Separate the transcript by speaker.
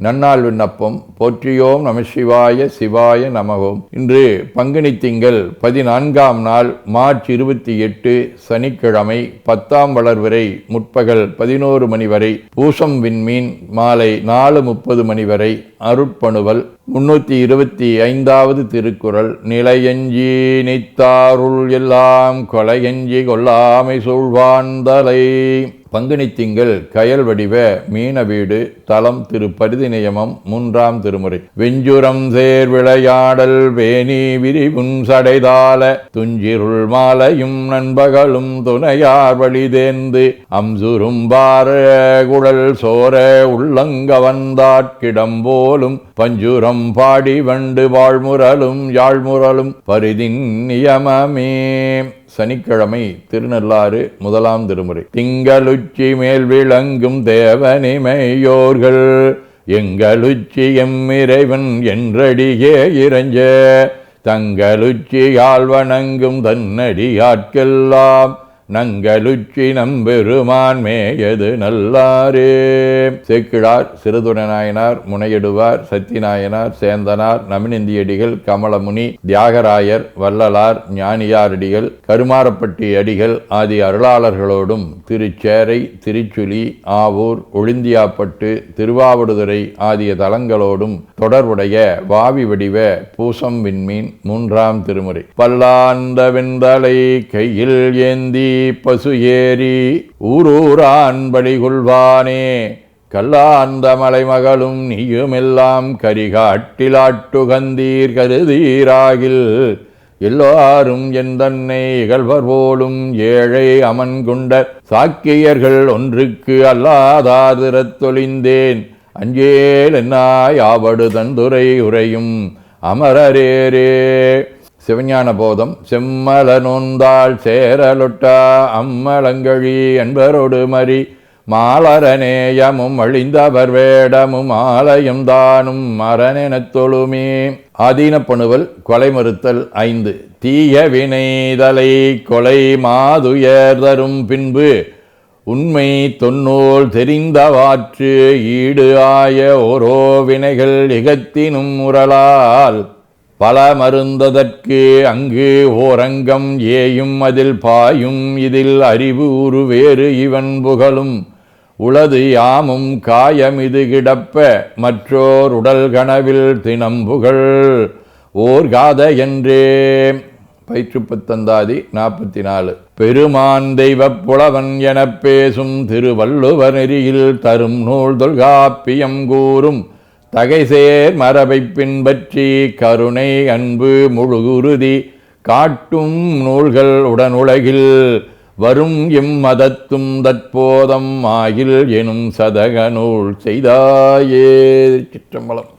Speaker 1: நன்னாள் விண்ணப்பம். போற்றியோம் நம சிவாய சிவாய நமவோம். இன்று பங்குனி திங்கள் 14ஆம் நாள் மார்ச் 28 சனிக்கிழமை. 10ஆம் வளர்வரை முற்பகல் 11 மணி வரை, பூசம் விண்மீன் மாலை 4:30 மணி வரை, அருட்பணுவல். 325வது திருக்குறள். நிலையஞ்சி நித்தாருள் எல்லாம் கொலையஞ்சி கொல்லாமை சூழ்வாந்தலை. பங்குனி திங்கள் கயல் வடிவ மீன வீடு. தலம் திரு பரிதிநியமம். 3ஆம் திருமுறை. வெஞ்சுரம் சேர் விளையாடல் வேணி விரிவுன் சடைதால துஞ்சிருள் மாலையும் நண்பகலும் துணையார் வழிதேர்ந்து அம்சுரும் பார குழல் சோர உள்ளங்க வந்தாட்கிடம்போலும் பஞ்சுரம் பாடி வண்டு வாழ்முரலும் யாழ்முரலும் பரிதின் நியமமே. சனிக்கிழமை. திருநள்ளாறு. 1ஆம் திருமுறை. திங்களுச்சி மேல் விளங்கும் தேவனிமையோர்கள் எங்களுச்சி எம்மிறைவன் என்றடியே இறைஞ்ச தங்களுச்சி ஆழ்வணங்கும் தன்னடியாட்கெல்லாம் நங்களுச்சி நம்பெருமான் மேயது நல்லாரே. சேக்கிழார், சிறுதுணை நாயனார், முனையிடுவார், சத்திநாயனார், சேந்தனார், நமினந்தியடிகள், கமலமுனி, தியாகராயர், வள்ளலார், ஞானியாரடிகள், கருமாரப்பட்டி அடிகள் ஆதி அருளாளர்களோடும் திருச்சேரை, திருச்சுழி, ஆவூர், ஒழிந்தியாப்பட்டு, திருவாவடுதுறை ஆகிய தலங்களோடும் தொடர்புடைய வாவி வடிவ பூசம் விண்மீன். 3ஆம் திருமுறை. பல்லாண்ட வெண்தலை கையில் ஏந்தி பசு ஏறி ஊரூரான் பலிகொள்வானே கல்லாந்த மலைமகளும் நீயுமெல்லாம் கரிகாட்டிலாட்டுகந்தீர் கருதீராகில் எல்லாரும் என் தன்னை இகழ்வர் போலும் ஏழை அமன் கொண்ட சாக்கியர்கள் ஒன்றுக்கு அல்லாதாதிரத்தொழிந்தேன் அஞ்சேல் என்னாய் ஆவடு தந்துரை உரையும் அமரரேரே. சிவஞான போதம். செம்மல நோந்தாள் சேரலொட்டா அம்மலங்கழி என்பரோடு மறி மாலரநேயமும் அழிந்தவர் வேடமும் ஆலயம் தானும் மரணெனத் தொழுமே. ஆதீனப்பணுவல். கொலை மறுத்தல் 5. தீய வினைதலை கொலை மாதுயர் தரும் பின்பு உண்மை தொன்னூல் தெரிந்தவாற்று ஈடு ஆய ஓரோ வினைகள் இகத்தினும் முரலால் பல மருந்ததற்கு அங்கு ஓரங்கம் ஏயும் அதில் பாயும் இதில் அறிவு உரு வேறு இவன் புகழும் உளது யாமும் காயமிது கிடப்ப மற்றோர் உடல் கனவில் தினம்புகள் ஓர் காத என்றே. பயிற்றுப்பத்தந்தாதி 44. பெருமான் தெய்வ புலவன் எனப் பேசும் திருவள்ளுவர் நெறியில் தரும் நூல் தொல்காப்பியம் கூறும் தகைசேர் மரபை பின்பற்றி கருணை அன்பு முழுகுருதி காட்டும் நூல்கள் உடனுலகில் வரும் எம்மதத்தும் தற்போதம் ஆகில் எனும் சதக நூல் செய்தாயே. சிற்றம்பலம்.